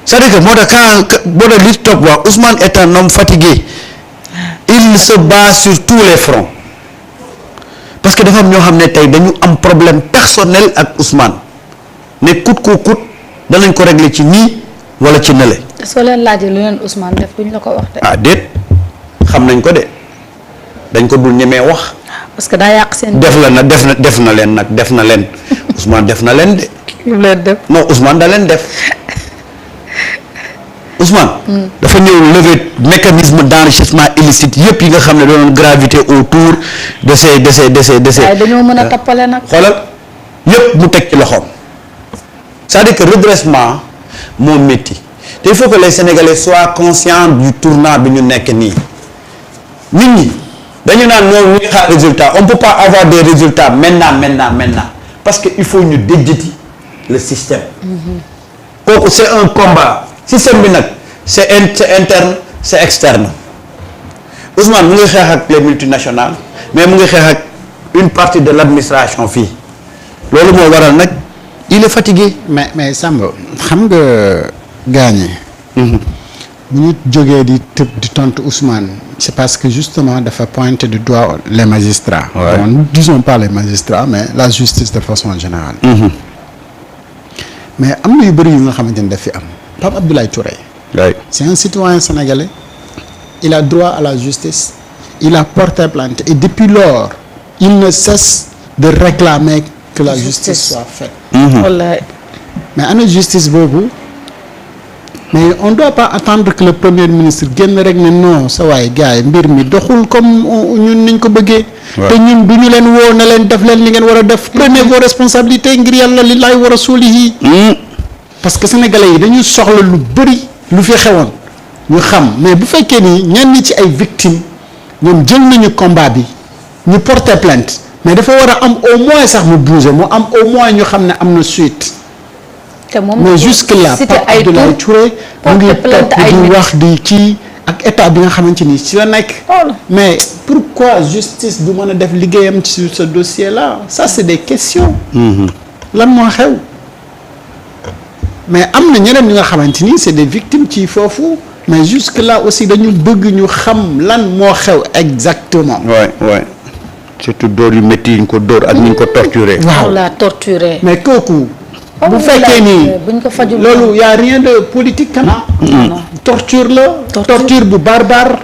c'est-à-dire que moo tax quand boo dee li topp wax Ousmane est un homme fatigué il se bat sur tous les fronts parce que dafa am ñoo xam ne tey dañu am problème personnel ak Ousmane ne coûte que coûte danañ ko régler ci nii wala ci nële. soo leen laajee lu leen Ousmane def duñ la ko wax de. ah déet xam nañ ko de dañ ko dul ñemee wax. parce que daa yàq seen. def na leen nag def na leen Ousmane def na leen de. lu leen def non Ousmane da leen def Ousmane. dafa ñëw lever mécanisme d'enrichissement illicite yëpp yi nga xam ne doon gravité autour de ces. waaye dañoo mën a tappale nag. xoolal yëpp mu teg ci loxoom c'est-à-dire que redressement moo métti te il faut que les Sénégalais soient conscients du tournant bi ñu nekk nii nit ñi dañu naan ñoom ñu ngi xaar résultat on peut pas avoir des résultats maintenant parce que il faut ñu déjjati le système. kooku c'est un combat système bi nag c'est interne c'est externe Ousmane mu ngi xeex ak les multinationales mais mu ngi xeex ak une partie de l'administration fii loolu moo waral nag il est fatigué. mais Samba xam nga gaañe. bu ñu jógee di tëb di tontu Ousmane c'est parce que justement dafa pointer du doigt les magistrats. Ouais. Bon, nous disons pas les magistrats mais la justice de façon générale. mais am na yu bëri yu nga xamante ni daf fi am Pape Abdoulaye Touré. oui. c'est un citoyen sénégalais il a droit à la justice il a porté plainte et depuis lors il ne cesse de réclamer que la justice soit faite. wallaay. mais ana justice boobu mais on doit pas attendre que le premier ministre génn rek ne non sa waay gars yi mbir mi doxul comme ñun niñ ko bëggee. te ñun du ñu leen woo na leen def leen li ngeen war a def. prenez vos responsabilités ngir yàlla li laay war a suuli parce que sénégalais yi dañu soxla lu bëri lu fi xewoon ñu xam mais bu fekkee ni ñenn ñi ci ay victimes ñoom jël nañu combat bi ñu porter plainte mais dafa war a am au moins sax mu bouger mu am au moins ñu xam ne am na suite. te moom mais jusque là Pape Abdoulaye Touré mu ngi topp di wax di kii ak état bi nga xamante ni ci la nekk. mais pourquoi justice du mën a def liggéeyam sur ce dossier là ça c'est des questions. lan moo xew. mais am na ñeneen ñi nga xamante ni c'est des victimes ci foofu mais jusque là aussi dañu bëgg ñu xam lan moo xew exactement. ouais surtout dóor yu métti yi ñu ko dóor ak ñu ko torturé. waaw la torturé. mais kooku. bu fekkee ni buñ ko fajul loolu y a rien de politique kana torture la torture bu barbare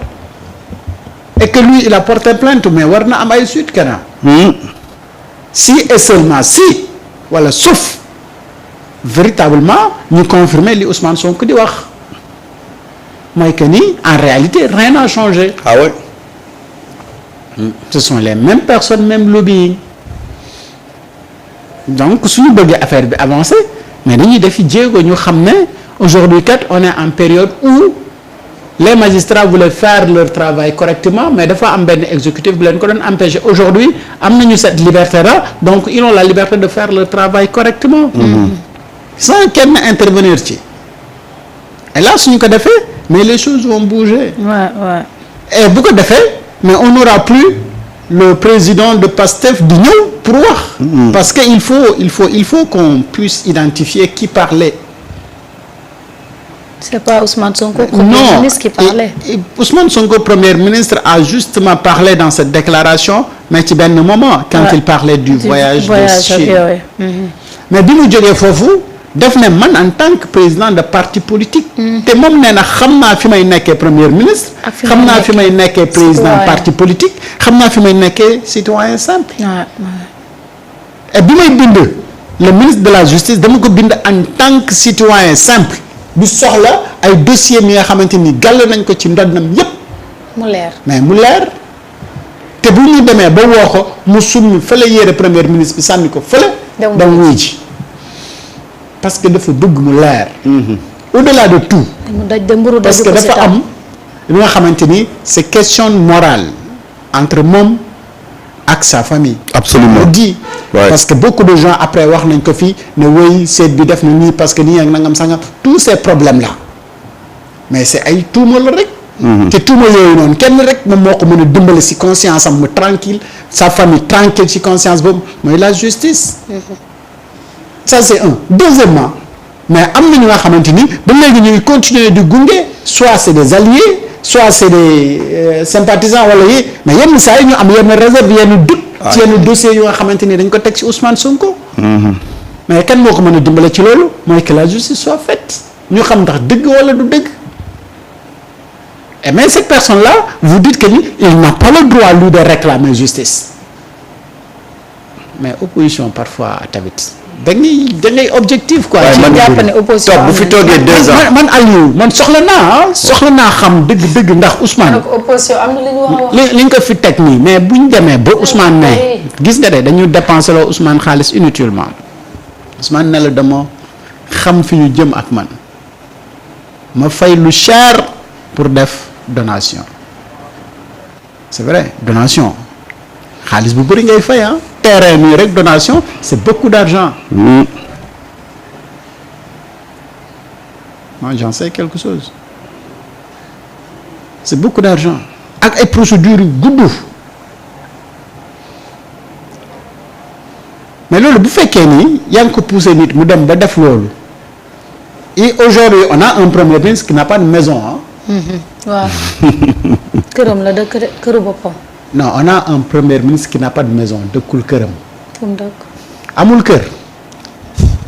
et que lui il a porté plainte mais war na am ay suite kana si et seulement si wala sauf véritablement ñu confirmer li Ousmane Sonko di wax mooy que ni en réalité rien n'a changé. ah ouais. ce sont les mêmes personnes même lobbying donc suñu bëggee affaire bi avancer mais dañuy defi jéego ñu xam ne aujourd'hui kat on est en période où les magistrats voulaient faire leur travail correctement mais dafa am benn exécutif bu leen ko doon empêcher aujourd'hui am nañu cette liberté là donc ils ont la liberté de faire leur travail correctement sans kenn intervenir ci et là suñu ko defee mais les choses vont bouger et bu ko defee mais on n'aura plus le président de PASTEF di ñëw pour wax. parce que il faut qu'on puisse identifier qui parlait. c'est pas Ousmane Sonko premier ministre qui parlait. Ousmane Sonko premier ministre a justement parlé dans cette déclaration mais ci benn moment. quand il parlait du voyage de Chine. mais bi mu jógee foofu def ne man en tant que président de parti politique. te moom nee na xam naa fi may nekkee premier ministre. xam naa fi may nekkee président parti politique. xam naa fi may nekkee citoyen simple. et bi may bind le ministre de la justice dama ko bind en tant que citoyen simple. du soxla ay dossiers mi nga xamante ni gàll nañ ko ci ndodnam yépp mu leer mais mu leer te bu ñu demee ba woo ko mu summi fële yére premier ministre bi sànni ko fële. dem wuy ji parce que dafa bëgg mu leer. au-delà de tout. parce que dafa am li nga xamante ni c'est question morale entre moom ak sa famille. absolument dit parce que beaucoup de gens après wax nañ ko fii ne woy seet bi def na nii parce que nii ak nangam sangam tous ces problèmes là mais c'est ay tuuma la rek. te tuuma yooyu noonu kenn rek moom moo ko mën a dimbali ci conscience am mu tranquille sa famille tranquille ci conscience boobu mooy la justice. ça c'est un. deuxièmement mais am na ñu nga xamante ni ba léegi ñuy continuer di gunge soit c'est des alliés soit c'est des sympathisants wala yi mais yenn saa yi ñu am yenn réserve yenn doute ci yenn dossiers yu nga xamante ni dañ ko teg ci Ousmane Sonko. mais kan moo ko mën a dimbale ci loolu mooy que la justice soit faite ñu xam ndax dëgg wala du dëgg. Et mais cette personne-là, vous dites que il n'a pas le droit, lui, de réclamer justice. Mais opposition, parfois, tamit da ngay objectif quoi. ci jàpp ne opposition bu fi toogee 2 ans man Aliou man soxla naa xam dëgg ndax Ousmane. opposition am na li ñu war a wax. li nga ko fi teg nii mais bu ñu demee ba Ousmane ne gis nga de dañu dépensé loo Ousmane xaalis inutilement Ousmane ne la dama xam fi ñu jëm ak man ma fay lu cher pour def donation c'est vrai donation xaalis bu bëri ngay fay terrain nii rek donation c'est beaucoup d'argent. Moi j'en sais quelque chose c'est beaucoup d'argent ak ay procédures yu gudd mais loolu bu fekkee ni yaa ngi ko poussé nit mu dem ba def loolu et aujourd'hui on a un premier ministre qui n'a pas de maison waaw këram la dëkk de këru boppam. non on a un premier ministre qui n'a pas de maison dëkkul këram. fu mu dëkk. amul kër.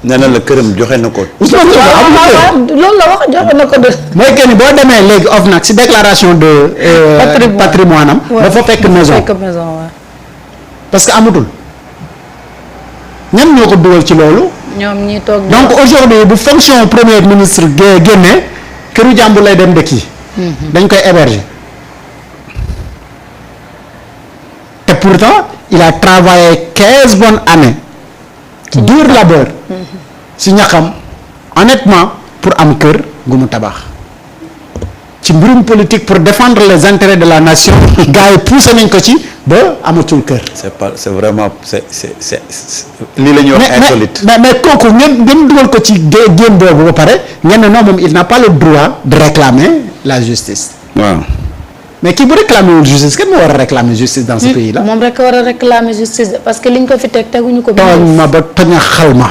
nee na la këram joxe na ko. Ousmane Sonko amul kër loolu la wax joxe na ko de. mooy que ni boo demee léegi OFNAC ci déclaration de. patrimoine am. dafa fekk maison waaw. parce que amatul ñan ñoo ko dugal ci loolu. ñoom ñi toog. donc aujourd'hui bu fonction premier ministre génnee këru jàmbur lay dem dëkk dañ koy héberger. te pourtant il a travaillé 15 bonnes années. dur labeur. ci ñaxam honnêtement pour am kër gu mu tabax. ci mbirum politique pour défendre les intérêts de la nation. gars yi poussé nañ ko ci ba amatul kër. c'est vraiment c'est lii la ñuy wax insolite. mais kooku ngeen dugal ko ci génn boobu ba pare ngeen ne non moom il n'a pas le droit de réclamer la justice. waaw. mais kii bu réclamer wul justice kenn moo war a réclamer justice dans ce pays là. moom rek war a réclamer justice parce que liñ ko fi teguñu ko. tooñ ma ba toñaxal ma.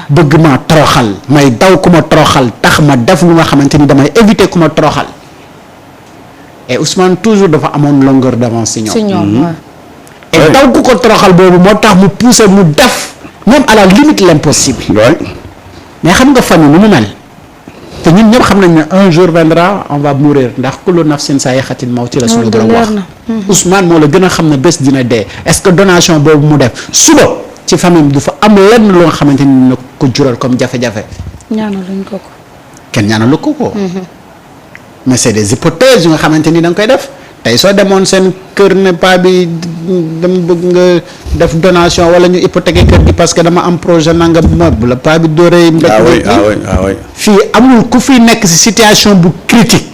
bëgg ma toroxal may daw ku ma toroxal tax ma def lu nga xamante ni damay éviter ku ma toroxal. et Ousmane toujours dafa amoon longueur d'avance si ñoom. si ñoom waaw. et daw ku ko toroxal boobu moo tax mu pousser mu def même à la limite l'impossible. mais xam nga fan yi nu mu mel. te ñun ñëpp xam nañ ne un jour viendra on va mourir ndax kullu nafsin zaa'iqatul mawti la suñu borom wax. Ousmane moo la gën a xam ne bés dina dee est-ce que donation boobu mu def suba ci famille du fa am lenn loo nga xamante ni na ko jural comme jafe-jafe. ñaanaluñ ko ko. kenn ñaanalu ko ko. mais c'est des hypothèses yu nga xamante ni da nga koy def tey soo demoon seen kër ne paa bi dama bëgg nga def donation wala ñu hypothéquer kër gi parce que dama am projet nangam bu la paa bi dooree. oui. fii amul ku fi nekk ci situation bu critique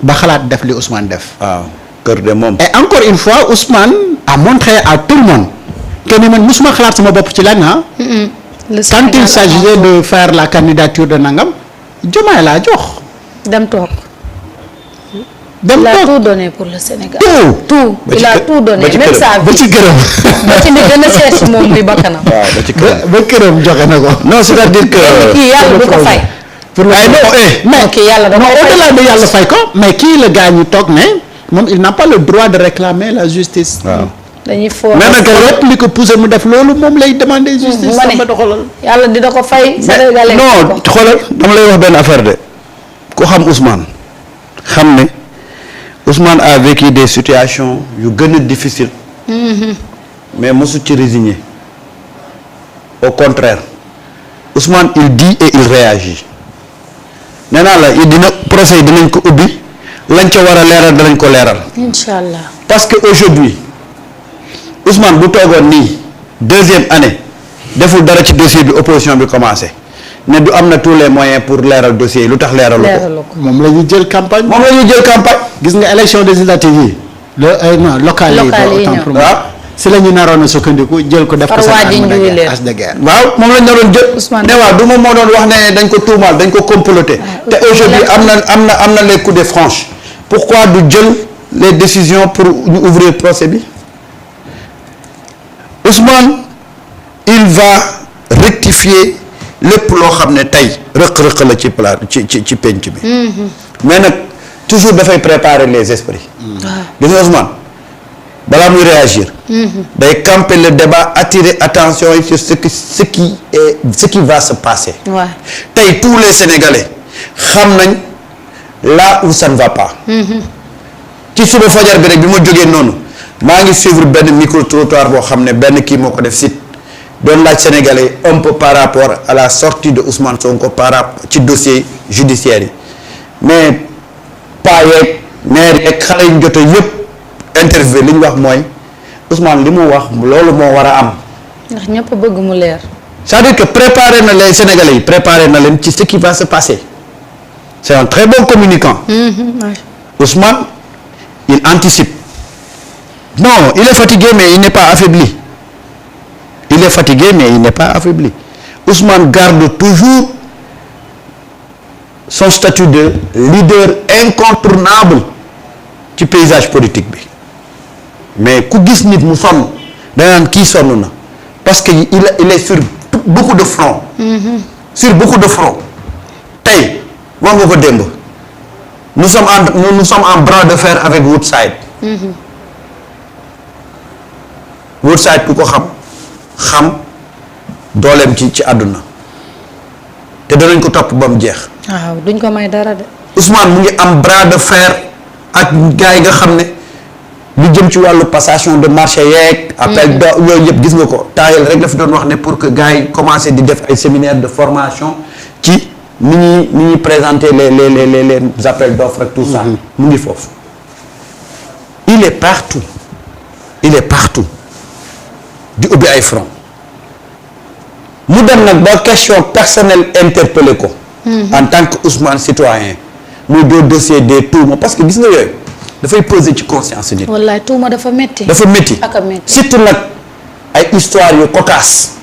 ba xalaat def li Ousmane def. waaw kër de moom. et encore une fois Ousmane a montré à tout le monde que ni man musuma xalaat sama bopp ci lan quand il s'agissait de faire la candidature de nangam Diomaye laa jox. dem toog. dem il a toog tout donné pour le Sénégal. tout il a tout donné même sa ba vie. ci këram. ba ci li gën a seet si moom muy bakkanam. waaw ba ci kër. ba këram joxe na ko. non c'est-à-dire que. kii yàlla du ko fay. pour le mais kii yàlla da non koy fay. au-delà de yàlla fay ko mais kii la gars ñi toog ne moom il n'a pas le droit de réclamer la justice. waaw. dañuy foo. mais nag lépp li ko poussé mu def loolu moom lay demander justice. ma ne sama doxalal. yàlla dina ko fay. Sénégalais non xoolal dama lay wax benn affaire de ku xam Ousmane xam ne Ousmane a vécu des situations yu gën a difficiles. mais mosu ci résigner au contraire Ousmane il dit et il réagit nee naa la dina procès dinañ ko ubbi lañ ca war a leeral danañ ko leeral. incha allah. parce que aujourd'hui Ousmane bu toogoon nii deuxième année deful dara ci dossier bi opposition bi commencé ne du am na tous les moyens pour leeral dossier yi lu tax leeralu ko. leeralu ko. moom la ñuy jël campagne. moom la ñuy jël campagne. gis nga élection législative yi non locales yi autant pour moi si la ñu naroon a sukkandiku jël ko def ko seen arme de guerre. waaw moom lañ naroon jël. Ousmane ne waaw du moom moo doon wax ne dañ ko tuumaal dañ ko comploter. te aujourd'hui am na les coups de franche. pourquoi du jël les décisions pour ñu ouvrir procès bi Ousmane il va rectifier lépp loo xam ne tey rëq-rëq la ci plat ci penc bi. mais nag toujours dafay préparer les esprits. gis nga Ousmane balaa muy réagir. day camper le débat, attirer attention sur ce qui va se passer. tey tous les Sénégalais xam nañ là où ça ne va pas. ci suba fajar bi rek bi ma jógee noonu maa ngi suivre benn micro trottoir boo xam ne benn kii moo ko def site doon laaj Sénégalais un peu par rapport à la sortie de Ousmane Sonko par rapport ci dossier judiciaire yi mais paa yeeg maire yeeg xale yu jot yëpp interview li ñu wax mooy Ousmane li mu wax loolu moo war a am. ndax ñëpp bëgg mu leer. c'est-à-dire que préparer na les Sénégalais yi préparer na leen ci ce qui va se passer c'est un très bon communicant. Ousmane il anticipe. Non, il est fatigué mais il n'est pas affaibli. Il est fatigué mais il n'est pas affaibli. Ousmane garde toujours son statut de leader incontournable ci paysage politique bi mais ku gis nit mu sonn danaan kii sonn na parce que il est sur beaucoup de fronts. Sur beaucoup de fronts. tey wax nga ko démb nous sommes en bras de fer avec Woodside. Woodside ku ko xam dooleem ci àdduna te danañ ko topp ba mu jeex. waaw duñ ko may dara de. Ousmane mu ngi am bras de fer ak gars yi nga xam ne lu jëm ci wàllu passation de marché yeeg. appel d'offres yooyu yëpp gis nga ko taayal rek la fi doon wax ne pour que gars yi commencé di def ay séminaire de formation ci ni ñuy présenter les appels d'offres ak tout ça. mu ngi foofu. il est partout di ubbi ay front mu dem nag ba question personnelle interpellé ko. en tant que Ousmane citoyen muy doo dossier des tuuma parce que gis nga yooyu dafay peser ci conscience nit. wallaay tuuma dafa métti. dafa métti ak a métti surtout nag ay histoire yu cocasse